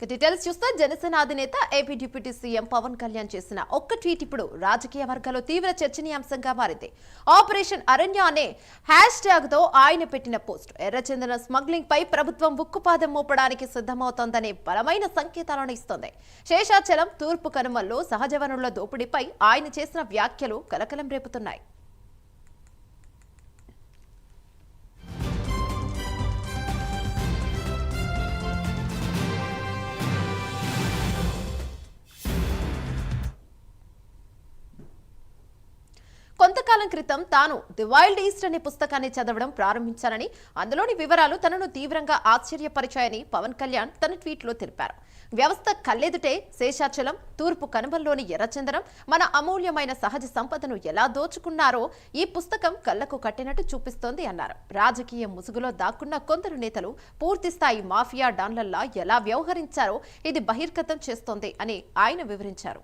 Details చూస్తే జనసేన అధినేత AP deputy CM Pawan Kalyan చేసిన ఒక్క ట్వీట్ ఇప్పుడు రాజకీయ వర్గాల్లో తీవ్ర చర్చనీయాంశంగా మారింది. ఆపరేషన్ అరణ్య అనే హ్యాష్ ట్యాగ్ తో ఆయన పెట్టిన పోస్ట్ ఎర్రచందనం స్మగ్లింగ్ పై ప్రభుత్వం ఉక్కుపాదం మోపడానికి సిద్ధమవుతోందనే బలమైన సంకేతాలను ఇస్తోంది. శేషాచలం తూర్పు కనుమల్లో సహజ వనరుల దోపిడీపై ఆయన చేసిన వ్యాఖ్యలు కలకలం రేపుతున్నాయి. కొంతకాలం క్రితం తాను ది వైల్డ్ ఈస్ట్ అనే పుస్తకాన్ని చదవడం ప్రారంభించానని, అందులోని వివరాలు తనను తీవ్రంగా ఆశ్చర్యపరిచాయని పవన్ కళ్యాణ్ తన ట్వీట్లో తెలిపారు. వ్యవస్థ కళ్ళెదుటే శేషాచలం తూర్పు కనుమల్లోని ఎర్రచందనం మన అమూల్యమైన సహజ సంపదను ఎలా దోచుకున్నారో ఈ పుస్తకం కళ్లకు కట్టినట్టు చూపిస్తోంది అన్నారు. రాజకీయ ముసుగులో దాక్కున్న కొందరు నేతలు పూర్తిస్థాయి మాఫియా డాన్లల్లా ఎలా వ్యవహరించారో ఇది బహిర్గతం చేస్తోంది అని ఆయన వివరించారు.